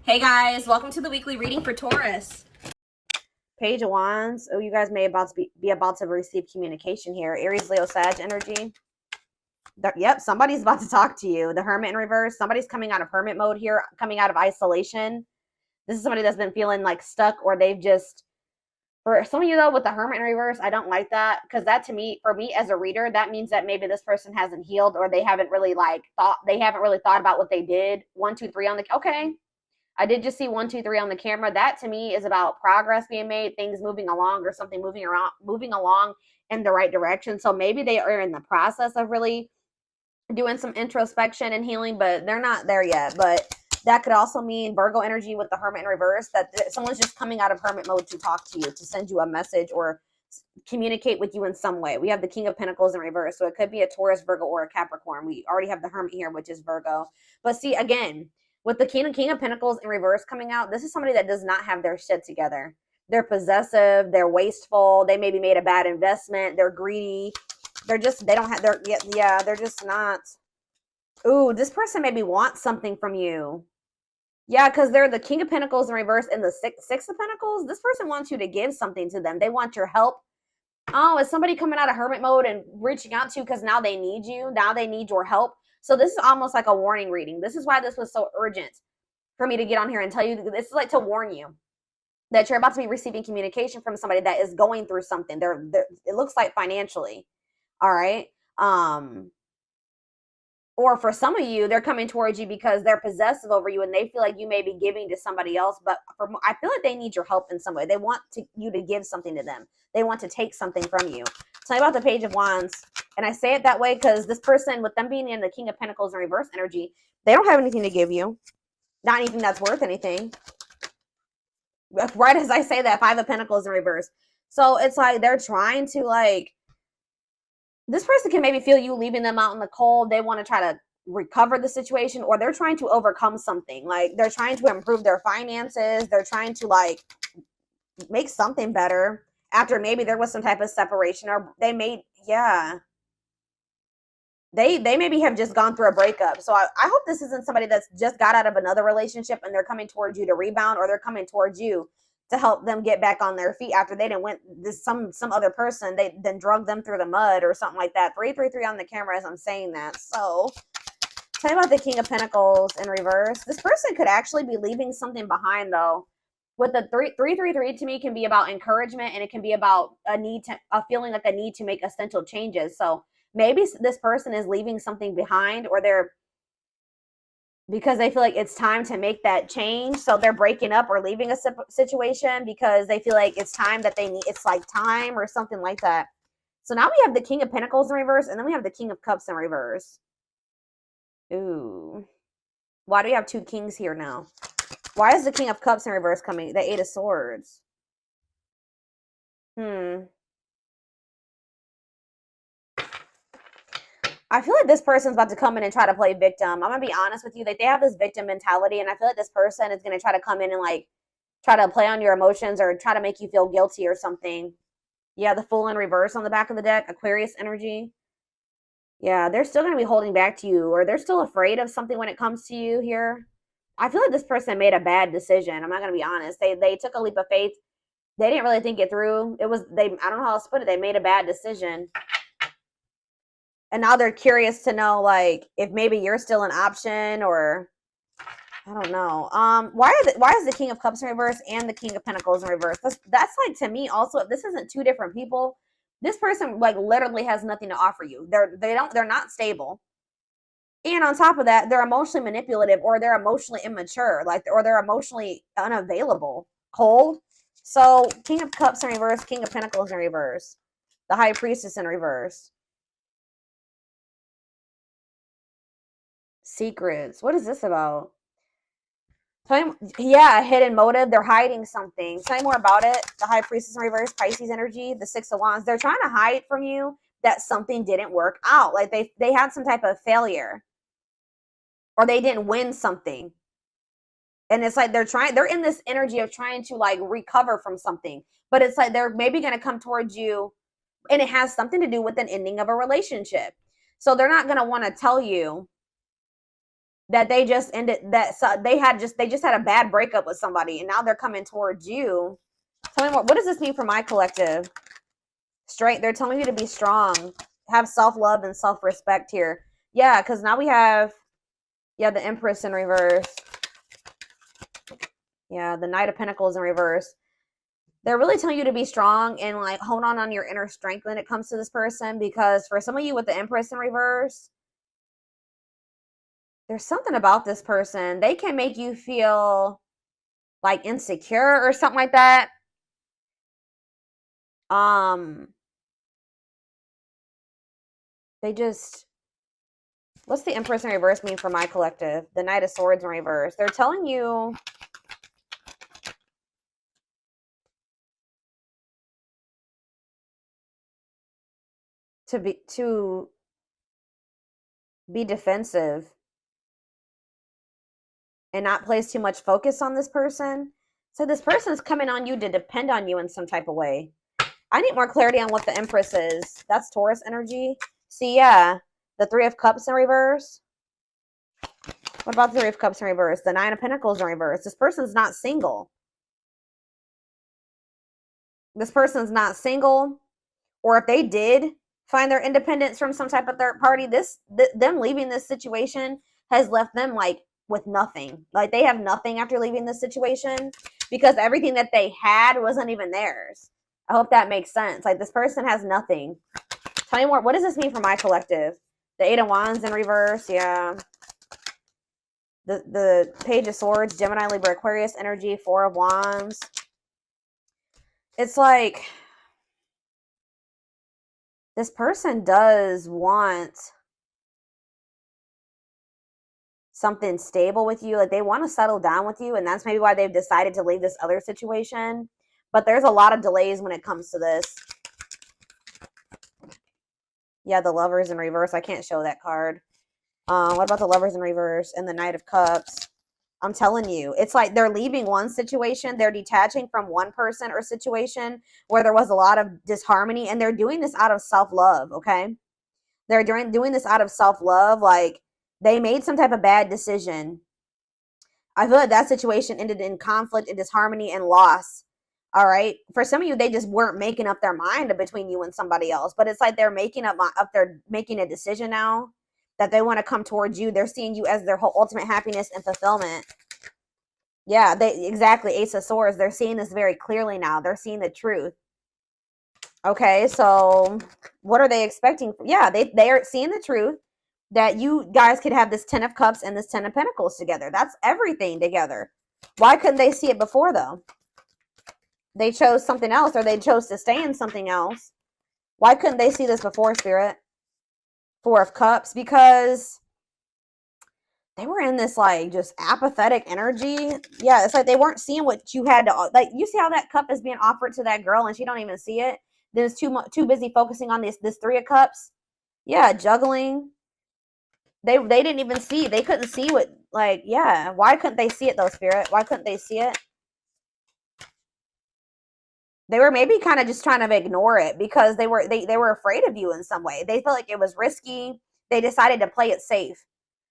Hey guys, welcome to the weekly reading for Taurus. Page of Wands. Oh, you guys may be about to receive communication here. Aries, Leo, Sag energy. Yep, somebody's about to talk to you. The Hermit in reverse. Somebody's coming out of hermit mode here, coming out of isolation. This is somebody that's been feeling like stuck, or they've just, for some of you though, with the Hermit in reverse, I don't like that, because that, to me, for me as a reader, that means that maybe this person hasn't healed, or they haven't really thought about what they did. 1, 2, 3 on the, okay. I did just see 1, 2, 3 on the camera. That to me is about progress being made, things moving along, or something moving along in the right direction. So maybe they are in the process of really doing some introspection and healing, but they're not there yet. But that could also mean Virgo energy with the Hermit in reverse, that someone's just coming out of hermit mode to talk to you, to send you a message or communicate with you in some way. We have the King of Pentacles in reverse, so it could be a Taurus, Virgo, or a Capricorn. We already have the Hermit here, which is Virgo. But see, again, with the King of Pentacles in reverse coming out, this is somebody that does not have their shit together. They're possessive, they're wasteful, they maybe made a bad investment, they're greedy, they're just, they don't have their, yeah, they're just not. Ooh, this person maybe wants something from you. Yeah, because they're the King of Pentacles in reverse and the Six of Pentacles. This person wants you to give something to them. They want your help. Oh, is somebody coming out of hermit mode and reaching out to you because now they need you? Now they need your help. So this is almost like a warning reading. This is why this was so urgent for me to get on here and tell you. This is like to warn you that you're about to be receiving communication from somebody that is going through something. It looks like financially. All right. Or for some of you, they're coming towards you because they're possessive over you and they feel like you may be giving to somebody else. But I feel like they need your help in some way. They want you to give something to them. They want to take something from you. Tell me about the Page of Wands. And I say it that way because this person, with them being in the King of Pentacles in reverse energy, they don't have anything to give you. Not anything that's worth anything. Right as I say that, Five of Pentacles in reverse. So it's like they're trying to, like, this person can maybe feel you leaving them out in the cold. They want to try to recover the situation, or they're trying to overcome something. Like they're trying to improve their finances. They're trying to, like, make something better after maybe there was some type of separation, or they made, yeah. They maybe have just gone through a breakup. So I hope this isn't somebody that's just got out of another relationship and they're coming towards you to rebound, or they're coming towards you to help them get back on their feet after they didn't went this some other person, they then drug them through the mud or something like that. 333 on the camera as I'm saying that. So tell me about the King of Pentacles in reverse. This person could actually be leaving something behind though. With the 333 to me can be about encouragement, and it can be about a feeling like a need to make essential changes. So maybe this person is leaving something behind, or they're, because they feel like it's time to make that change. So they're breaking up or leaving a situation because they feel like it's time that they need, it's like time or something like that. So now we have the King of Pentacles in reverse, and then we have the King of Cups in reverse. Ooh. Why do we have two kings here now? Why is the King of Cups in reverse coming? The Eight of Swords. I feel like this person's about to come in and try to play victim. I'm going to be honest with you. Like, they have this victim mentality, and I feel like this person is going to try to come in and, like, try to play on your emotions or try to make you feel guilty or something. Yeah, the Fool in reverse on the back of the deck. Aquarius energy. Yeah, they're still going to be holding back to you, or they're still afraid of something when it comes to you here. I feel like this person made a bad decision. I'm not going to be honest. They took a leap of faith. They didn't really think it through. I don't know how else to put it. They made a bad decision. And now they're curious to know, like, if maybe you're still an option, or I don't know. Why is the King of Cups in reverse and the King of Pentacles in reverse? That's like, to me also, if this isn't two different people, this person, like, literally has nothing to offer you. They're not stable. And on top of that, they're emotionally manipulative, or they're emotionally immature, like, or they're emotionally unavailable, cold. So King of Cups in reverse, King of Pentacles in reverse, the High Priestess in reverse. Secrets. What is this about? Yeah, a hidden motive. They're hiding something. Tell me more about it. The High Priestess in reverse, Pisces energy, the Six of Wands. They're trying to hide from you that something didn't work out. Like they had some type of failure, or they didn't win something. And it's like they're in this energy of trying to, like, recover from something. But it's like they're maybe going to come towards you, and it has something to do with an ending of a relationship. So they're not going to want to tell you that they just ended, that they just had a bad breakup with somebody, and now they're coming towards you. Tell me more. What does this mean for my collective? Straight, they're telling you to be strong, have self-love and self-respect here. Yeah, because now we have, yeah, the Empress in reverse. Yeah, the Knight of Pentacles in reverse. They're really telling you to be strong and like hold on your inner strength when it comes to this person, because for some of you with the Empress in reverse, there's something about this person. They can make you feel like insecure or something like that. They just, what's the Empress in reverse mean for my collective? The Knight of Swords in reverse. They're telling you to be defensive and not place too much focus on this person. So this person is coming on you to depend on you in some type of way. I need more clarity on what the Empress is. That's Taurus energy. See, yeah, the Three of Cups in reverse. What about the Three of Cups in reverse? The Nine of Pentacles in reverse. This person's not single. This person's not single. Or if they did find their independence from some type of third party, them leaving this situation has left them like with nothing. Like they have nothing after leaving this situation, because everything that they had wasn't even theirs. I hope that makes sense. Like this person has nothing. Tell me more. What does this mean for my collective? The Eight of Wands in reverse. Yeah. The Page of Swords, Gemini, Libra, Aquarius energy, Four of Wands. It's like this person does want something stable with you. Like they want to settle down with you, and that's maybe why they've decided to leave this other situation. But there's a lot of delays when it comes to this. Yeah, the Lovers in reverse. I can't show that card. What about the Lovers in reverse and the Knight of Cups? I'm telling you, it's like they're leaving one situation. They're detaching from one person or situation where there was a lot of disharmony, and they're doing this out of self-love, okay? They're doing this out of self-love. Like they made some type of bad decision. I feel like that situation ended in conflict and disharmony and loss. All right. For some of you, they just weren't making up their mind between you and somebody else. But it's like they're making they're making a decision now that they want to come towards you. They're seeing you as their whole ultimate happiness and fulfillment. Yeah, exactly. Ace of Swords. They're seeing this very clearly now. They're seeing the truth. Okay, so what are they expecting? Yeah, they are seeing the truth that you guys could have this Ten of Cups and this Ten of Pentacles together. That's everything together. Why couldn't they see it before, though? They chose something else, or they chose to stay in something else. Why couldn't they see this before, Spirit? Four of Cups, because they were in this like just apathetic energy. Yeah, it's like they weren't seeing what you had to, like, you see how that cup is being offered to that girl and she don't even see it. Then it's too busy focusing on this Three of Cups. Yeah, juggling. They didn't even see. They couldn't see what, like, yeah. Why couldn't they see it though, Spirit? Why couldn't they see it? They were maybe kind of just trying to ignore it because they were afraid of you in some way. They felt like it was risky. They decided to play it safe.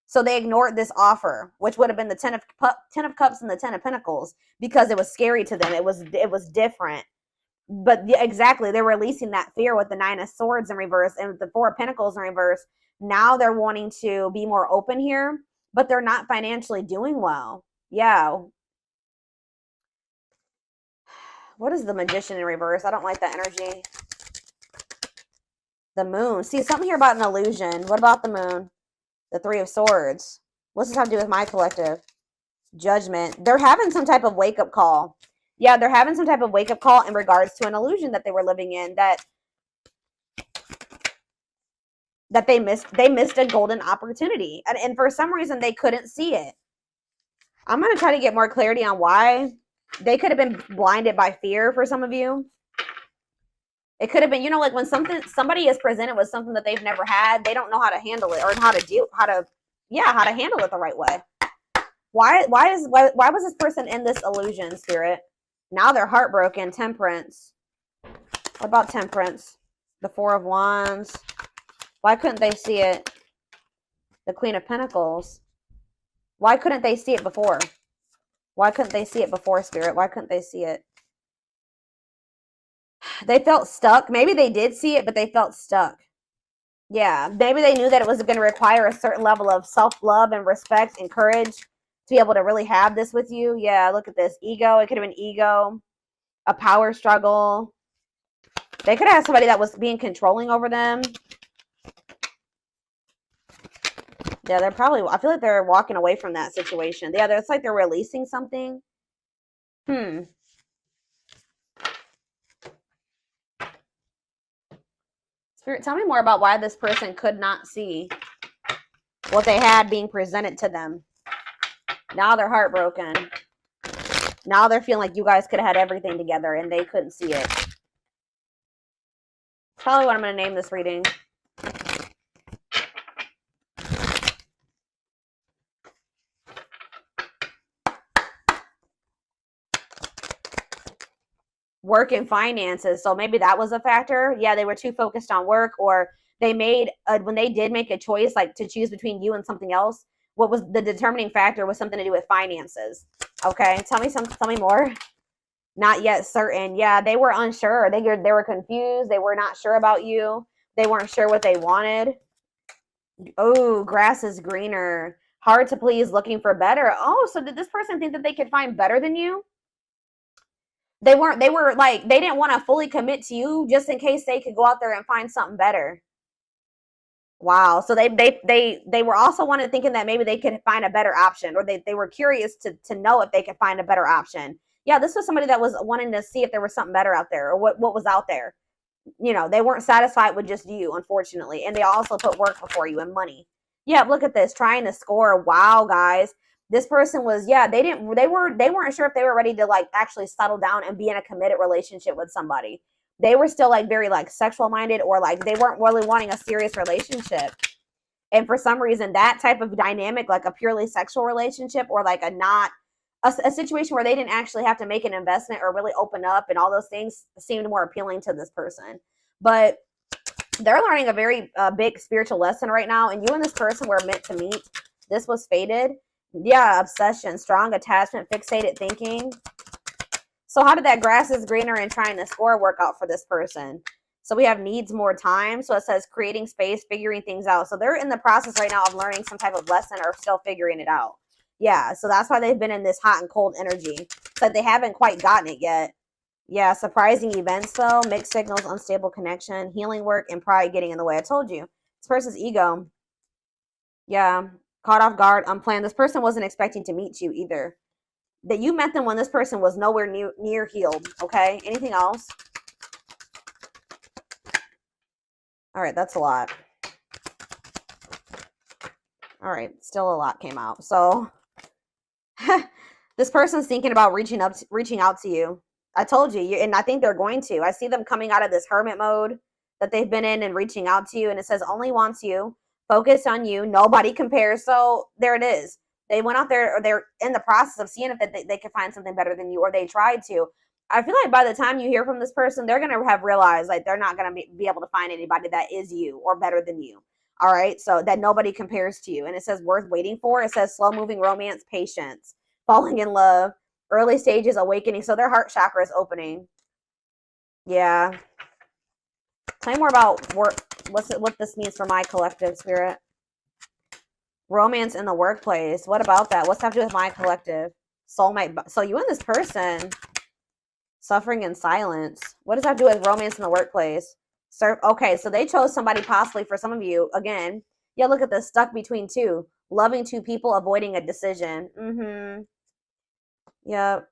So they ignored this offer, which would have been the Ten of Cups and the Ten of Pentacles, because it was scary to them. It was different. But exactly, they're releasing that fear with the Nine of Swords in reverse and the Four of Pentacles in reverse. Now they're wanting to be more open here, but they're not financially doing well. Yeah. What is the Magician in reverse? I don't like that energy. The Moon. See, something here about an illusion. What about the Moon? The Three of Swords. What's this have to do with my collective? Judgment. They're having some type of wake-up call. Yeah, they're having some type of wake-up call in regards to an illusion that they were living in, that they missed a golden opportunity. And for some reason, they couldn't see it. I'm going to try to get more clarity on why. They could have been blinded by fear for some of you. It could have been, like when somebody is presented with something that they've never had, they don't know how to handle it, or how to handle it the right way. Why was this person in this illusion, Spirit? Now they're heartbroken. Temperance. What about Temperance? The Four of Wands. Why couldn't they see it? The Queen of Pentacles. Why couldn't they see it before? Why couldn't they see it before, Spirit? Why couldn't they see it? They felt stuck. Maybe they did see it, but they felt stuck. Yeah, maybe they knew that it was going to require a certain level of self-love and respect and courage to be able to really have this with you. Yeah, look at this. Ego. It could have been ego, a power struggle. They could have had somebody that was being controlling over them. Yeah, they're probably, I feel like they're walking away from that situation. Yeah, it's like they're releasing something. Spirit, tell me more about why this person could not see what they had being presented to them. Now they're heartbroken. Now they're feeling like you guys could have had everything together and they couldn't see it. Probably what I'm going to name this reading. Work and finances. So maybe that was a factor. Yeah, they were too focused on work, or they made, when they did make a choice, like to choose between you and something else, what was the determining factor was something to do with finances. Okay, tell me more. Not yet certain. Yeah, they were unsure. They were confused. They were not sure about you. They weren't sure what they wanted. Oh, grass is greener. Hard to please, looking for better. Oh, so did this person think that they could find better than you? They were like, they didn't want to fully commit to you just in case they could go out there and find something better. Wow. So they were also thinking that maybe they could find a better option, or they were curious to know if they could find a better option. Yeah, this was somebody that was wanting to see if there was something better out there, or what was out there. You know, they weren't satisfied with just you, unfortunately. And they also put work before you and money. Yeah, look at this, trying to score. Wow, guys. This person was, yeah, they weren't sure if they were ready to like actually settle down and be in a committed relationship with somebody. They were still like very like sexual minded, or like they weren't really wanting a serious relationship. And for some reason, that type of dynamic, like a purely sexual relationship, or like a situation where they didn't actually have to make an investment or really open up and all those things, seemed more appealing to this person. But they're learning a very big spiritual lesson right now, and you and this person were meant to meet. This was fated. Yeah, obsession, strong attachment, fixated thinking. So how did that grass is greener and trying to score work out for this person? So we have needs more time. So it says creating space, figuring things out. So they're in the process right now of learning some type of lesson, or still figuring it out. Yeah, so that's why they've been in this hot and cold energy. But they haven't quite gotten it yet. Yeah, surprising events though, mixed signals, unstable connection, healing work, and pride getting in the way. I told you. This person's ego. Yeah, caught off guard, unplanned. This person wasn't expecting to meet you either. That you met them when this person was nowhere near healed. Okay, anything else? All right, that's a lot. All right, still a lot came out. So this person's thinking about reaching out to you. I told you, and I think they're going to. I see them coming out of this hermit mode that they've been in and reaching out to you. And it says only wants you, focus on you, nobody compares. So there it is. They went out there, or they're in the process of seeing if they could find something better than you, or they tried to. I feel like by the time you hear from this person, they're going to have realized like they're not going to be able to find anybody that is you or better than you. All right. So that nobody compares to you. And it says worth waiting for. It says slow moving romance, patience, falling in love, early stages, awakening. So their heart chakra is opening. Yeah. Tell me more about what this means for my collective, Spirit. Romance in the workplace. What about that? What's that have to do with my collective? Soulmate. So you and this person, suffering in silence. What does that do with romance in the workplace? Okay, so they chose somebody possibly for some of you. Again, yeah, look at this. Stuck between two. Loving two people, avoiding a decision. Mm-hmm. Yep.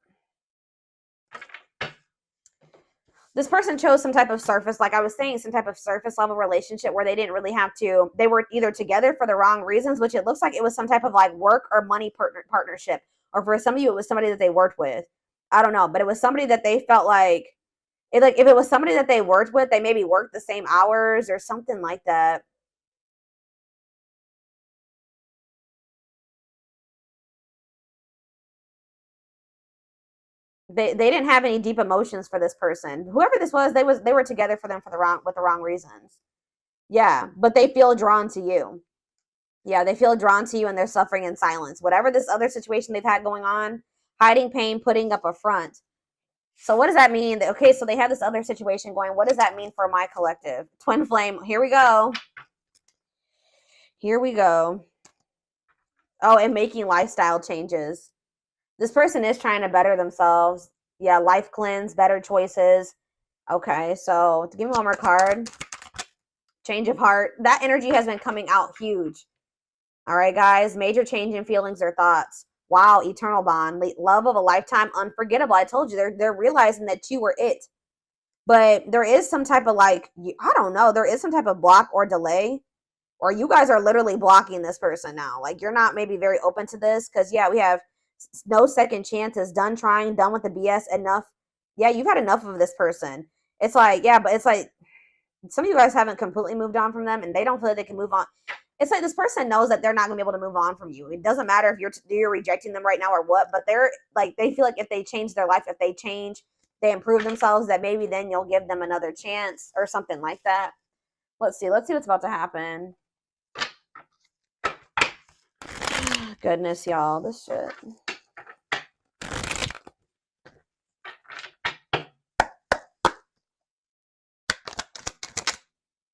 This person chose some type of surface, like I was saying, some type of surface level relationship where they didn't really have to, they were either together for the wrong reasons, which it looks like it was some type of like work or money partnership. Or for some of you, it was somebody that they worked with. I don't know, but it was somebody that they felt like if it was somebody that they worked with, they maybe worked the same hours or something like that. They didn't have any deep emotions for this person. Whoever this was, they were together with the wrong reasons. Yeah, but they feel drawn to you. Yeah, they feel drawn to you and they're suffering in silence. Whatever this other situation they've had going on, hiding pain, putting up a front. So what does that mean? Okay, so they have this other situation going. What does that mean for my collective? Twin flame. Here we go. Here we go. Oh, and making lifestyle changes. This person is trying to better themselves. Yeah, life cleanse, better choices. Okay, so give me one more card. Change of heart. That energy has been coming out huge. All right, guys. Major change in feelings or thoughts. Wow, eternal bond. Love of a lifetime, unforgettable. I told you, they're realizing that you were it. But there is some type of I don't know. There is some type of block or delay. Or you guys are literally blocking this person now. Like, you're not maybe very open to this. Because, yeah, we have no second chances. Done trying. Done with the BS. Enough. Yeah, you've had enough of this person. It's like, yeah, but it's like some of you guys haven't completely moved on from them. And they don't feel like they can move on. It's like this person knows that they're not going to be able to move on from you. It doesn't matter if you're rejecting them right now or what. But they're like, they feel like if they change their life, if they change, they improve themselves, that maybe then you'll give them another chance or something like that. Let's see what's about to happen. Goodness, y'all, this shit.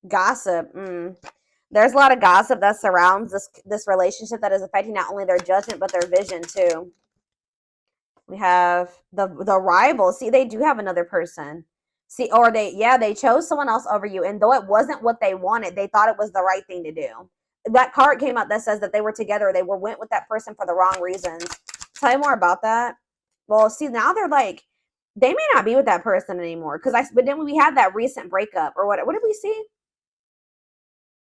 Gossip. There's a lot of gossip that surrounds this relationship that is affecting not only their judgment but their vision too. We have the rival. See, they do have another person. See, or they chose someone else over you, and though it wasn't what they wanted, they thought it was the right thing to do. That card came out that says that they were together. They went with that person for the wrong reasons. Tell you more about that. Well, see, now they're like, they may not be with that person anymore. But then we had that recent breakup or what did we see?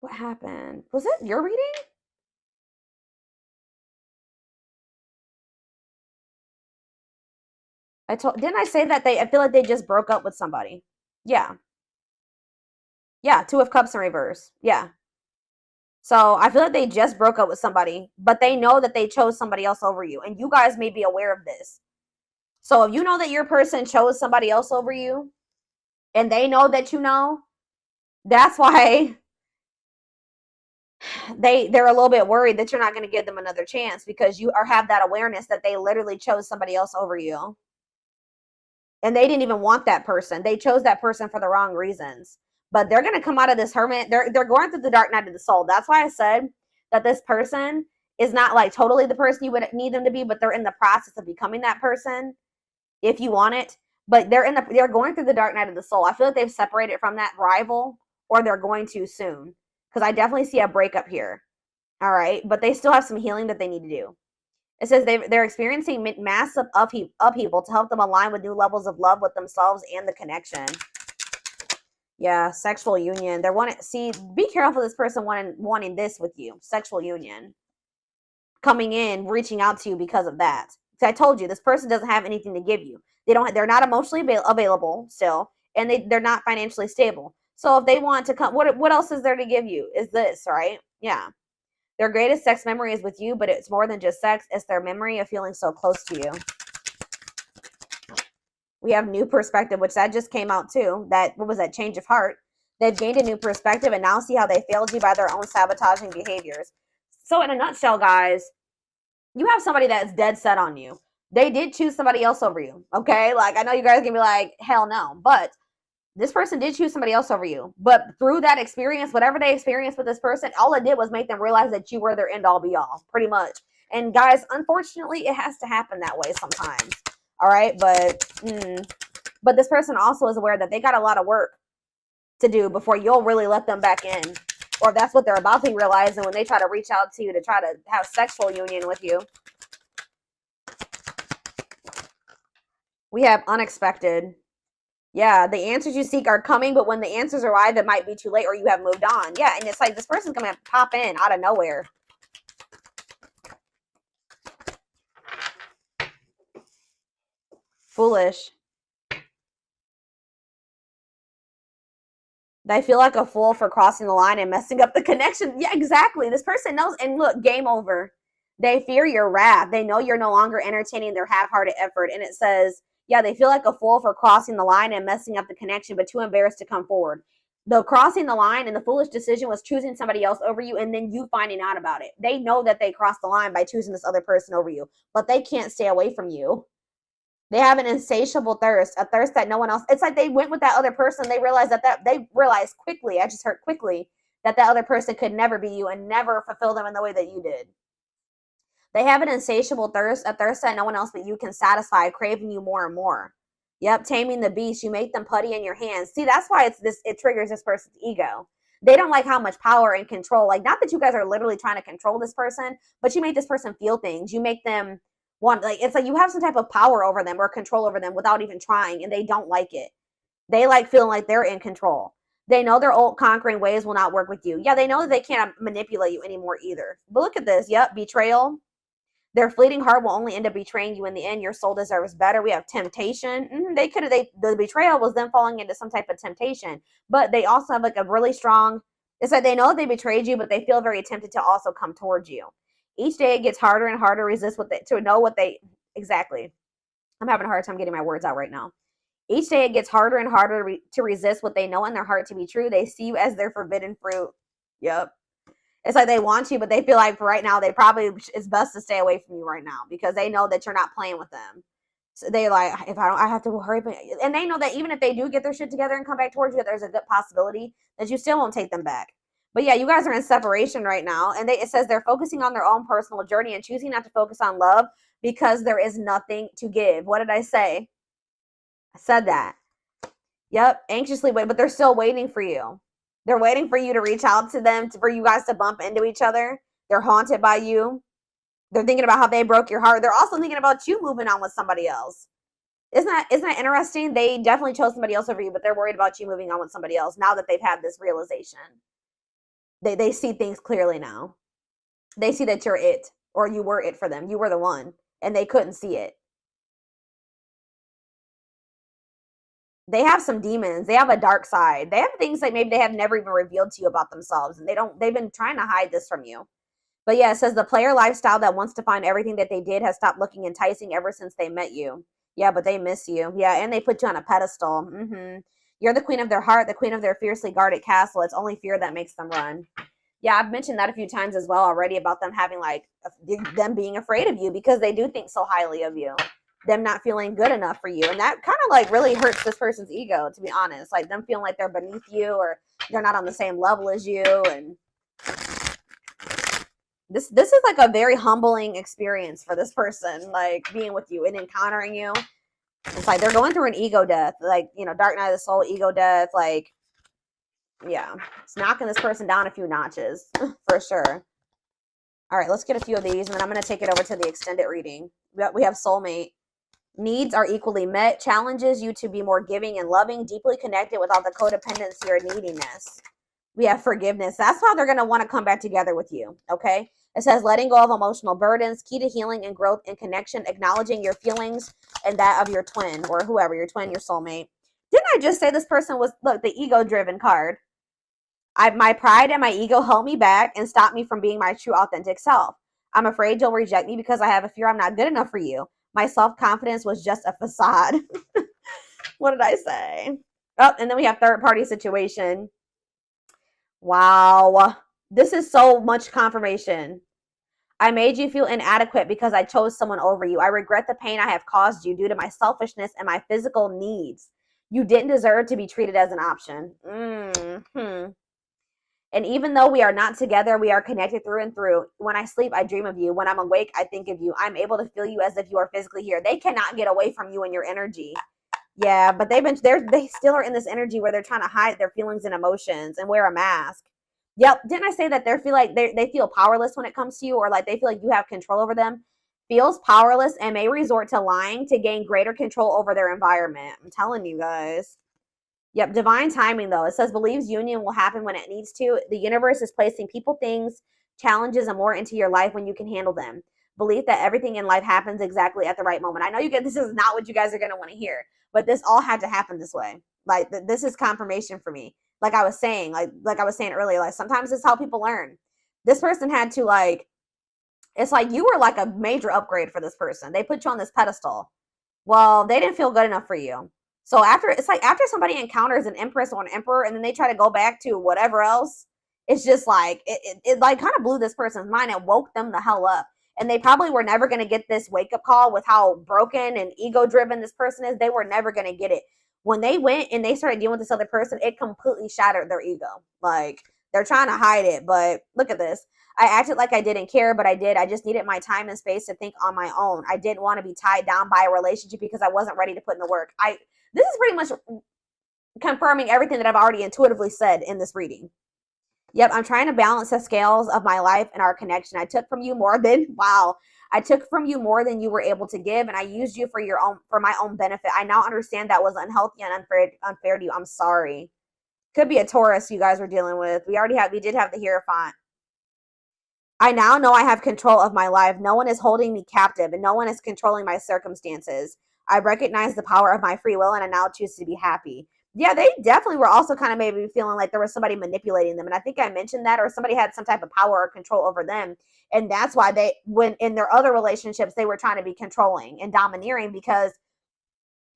What happened? Was it your reading? Didn't I say that I feel like they just broke up with somebody? Yeah. Yeah, Two of Cups in reverse. Yeah. So I feel like they just broke up with somebody, but they know that they chose somebody else over you. And you guys may be aware of this. So if you know that your person chose somebody else over you, and they know that you know, that's why they're a little bit worried that you're not going to give them another chance, because you have that awareness that they literally chose somebody else over you. And they didn't even want that person. They chose that person for the wrong reasons. But they're going to come out of this hermit. They're going through the dark night of the soul. That's why I said that this person is not like totally the person you would need them to be, but they're in the process of becoming that person if you want it. But they're going through the dark night of the soul. I feel like they've separated from that rival, or they're going to soon, because I definitely see a breakup here. All right, but they still have some healing that they need to do. It says they're experiencing massive upheaval to help them align with new levels of love with themselves and the connection. Yeah, sexual union. Be careful this person wanting this with you. Sexual union. Coming in, reaching out to you because of that. So I told you, this person doesn't have anything to give you. They're not emotionally available still, and they're not financially stable. So if they want to come, what else is there to give you? Is this, right? Yeah. Their greatest sex memory is with you, but it's more than just sex. It's their memory of feeling so close to you. We have new perspective, which that just came out too. What was that? Change of heart. They've gained a new perspective and now see how they failed you by their own sabotaging behaviors. So in a nutshell, guys, you have somebody that's dead set on you. They did choose somebody else over you. Okay? Like, I know you guys can be like, hell no. But this person did choose somebody else over you. But through that experience, whatever they experienced with this person, all it did was make them realize that you were their end all be all, pretty much. And guys, unfortunately, it has to happen that way sometimes. All right? But this person also is aware that they got a lot of work to do before you'll really let them back in. Or if that's what they're about to realize, and when they try to reach out to you to try to have sexual union with you. We have unexpected. Yeah, the answers you seek are coming, but when the answers arrive, it might be too late or you have moved on. Yeah, and it's like this person's going to pop in out of nowhere. Foolish. They feel like a fool for crossing the line and messing up the connection. Yeah, exactly. This person knows. And look, game over. They fear your wrath. They know you're no longer entertaining their half-hearted effort. And it says, yeah, they feel like a fool for crossing the line and messing up the connection, but too embarrassed to come forward. The crossing the line and the foolish decision was choosing somebody else over you and then you finding out about it. They know that they crossed the line by choosing this other person over you, but they can't stay away from you. They have an insatiable thirst, a thirst that no one else. It's like they went with that other person. They realized they realized quickly. I just heard quickly that other person could never be you and never fulfill them in the way that you did. They have an insatiable thirst, a thirst that no one else but you can satisfy, craving you more and more. Yep, taming the beast. You make them putty in your hands. See, that's why it triggers this person's ego. They don't like how much power and control. Like, not that you guys are literally trying to control this person, but you make this person feel things. You make them want, like, it's like you have some type of power over them or control over them without even trying, and they don't like it. They like feeling like they're in control. They know their old conquering ways will not work with you. Yeah, they know that they can't manipulate you anymore either. But look at this. Yep, betrayal. Their fleeting heart will only end up betraying you in the end. Your soul deserves better. We have temptation. The betrayal was them falling into some type of temptation. But they also have like a really strong, it's like they know that they betrayed you, but they feel very tempted to also come towards you. Each day it gets harder and harder to resist exactly. I'm having a hard time getting my words out right now. Each day it gets harder and harder to resist what they know in their heart to be true. They see you as their forbidden fruit. Yep. It's like they want you, but they feel like for right now, it's best to stay away from you right now because they know that you're not playing with them. So they're like, I have to hurry. And they know that even if they do get their shit together and come back towards you, there's a good possibility that you still won't take them back. But yeah, you guys are in separation right now. And it says they're focusing on their own personal journey and choosing not to focus on love because there is nothing to give. What did I say? I said that. Yep, anxiously wait, but they're still waiting for you. They're waiting for you to reach out to them, for you guys to bump into each other. They're haunted by you. They're thinking about how they broke your heart. They're also thinking about you moving on with somebody else. Isn't that interesting? They definitely chose somebody else over you, but they're worried about you moving on with somebody else now that they've had this realization. They see things clearly now. They see that you're it, or you were it for them. You were the one, and they couldn't see it. They have some demons. They have a dark side. They have things that maybe they have never even revealed to you about themselves. And they've been trying to hide this from you. But yeah, it says the player lifestyle that wants to find everything that they did has stopped looking enticing ever since they met you. Yeah, but they miss you. Yeah, and they put you on a pedestal. You're the queen of their heart, the queen of their fiercely guarded castle. It's only fear that makes them run. Yeah, I've mentioned that a few times as well already about them having them being afraid of you because they do think so highly of you. Them not feeling good enough for you. And that kind of really hurts this person's ego, to be honest. Like them feeling like they're beneath you or they're not on the same level as you. And this is like a very humbling experience for this person, like being with you and encountering you. It's like they're going through an ego death, like, dark night of the soul, ego death. Like, yeah, it's knocking this person down a few notches for sure. All right, let's get a few of these and then I'm going to take it over to the extended reading. We have soulmate. Needs are equally met, challenges you to be more giving and loving, deeply connected without the codependency or neediness. We have forgiveness. That's how they're going to want to come back together with you, okay? It says letting go of emotional burdens, key to healing and growth and connection, acknowledging your feelings and that of your twin or whoever, your twin, your soulmate. Didn't I just say this person was, look, the ego-driven card? My pride and my ego held me back and stopped me from being my true authentic self. I'm afraid you'll reject me because I have a fear I'm not good enough for you. My self-confidence was just a facade. What did I say? Oh, and then we have third-party situation. Wow. This is so much confirmation. I made you feel inadequate because I chose someone over you. I regret the pain I have caused you due to my selfishness and my physical needs. You didn't deserve to be treated as an option. And even though we are not together, we are connected through and through. When I sleep, I dream of you. When I'm awake, I think of you. I'm able to feel you as if you are physically here. They cannot get away from you and your energy. Yeah, but they still are in this energy where they're trying to hide their feelings and emotions and wear a mask. Yep. Didn't I say that they feel powerless when it comes to you, or like they feel like you have control over them? Feels powerless and may resort to lying to gain greater control over their environment. I'm telling you guys. Yep, divine timing, though. It says believes union will happen when it needs to. The universe is placing people, things, challenges, and more into your life when you can handle them. Belief that everything in life happens exactly at the right moment. I know this is not what you guys are going to want to hear, but this all had to happen this way. Like, this is confirmation for me. Like I was saying, like I was saying earlier, like sometimes it's how people learn. This person had to it's like you were like a major upgrade for this person. They put you on this pedestal. Well, they didn't feel good enough for you. So after, it's like after somebody encounters an empress or an emperor and then they try to go back to whatever else, it's just like, it like kind of blew this person's mind and woke them the hell up. And they probably were never going to get this wake up call with how broken and ego driven this person is. They were never going to get it. When they went and they started dealing with this other person, it completely shattered their ego. Like, they're trying to hide it, but look at this. I acted like I didn't care, but I did. I just needed my time and space to think on my own. I didn't want to be tied down by a relationship because I wasn't ready to put in the work. This is pretty much confirming everything that I've already intuitively said in this reading. Yep, I'm trying to balance the scales of my life and our connection. I took from you more than, wow, I took from you more than you were able to give, and I used you for my own benefit. I now understand that was unhealthy and unfair to you. I'm sorry. Could be a Taurus you guys were dealing with. We did have the Hierophant. I now know I have control of my life. No one is holding me captive, and no one is controlling my circumstances. I recognize the power of my free will, and I now choose to be happy. Yeah, they definitely were also kind of maybe feeling like there was somebody manipulating them. And I think I mentioned that, or somebody had some type of power or control over them. And that's why when in their other relationships, they were trying to be controlling and domineering, because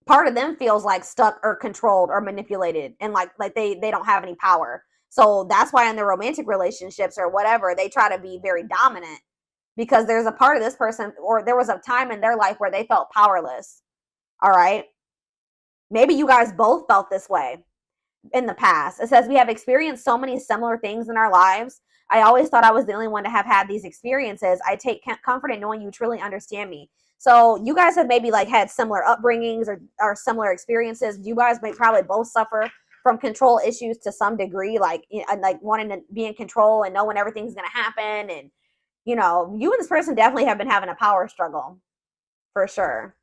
part of them feels like stuck or controlled or manipulated, and like they don't have any power. So that's why in their romantic relationships or whatever, they try to be very dominant, because there's a part of this person, or there was a time in their life where they felt powerless. All right. Maybe you guys both felt this way in the past. It says we have experienced so many similar things in our lives. I always thought I was the only one to have had these experiences. I take comfort in knowing you truly understand me. So you guys have maybe like had similar upbringings or similar experiences. You guys may probably both suffer from control issues to some degree, like wanting to be in control and knowing everything's going to happen. And, you and this person definitely have been having a power struggle for sure.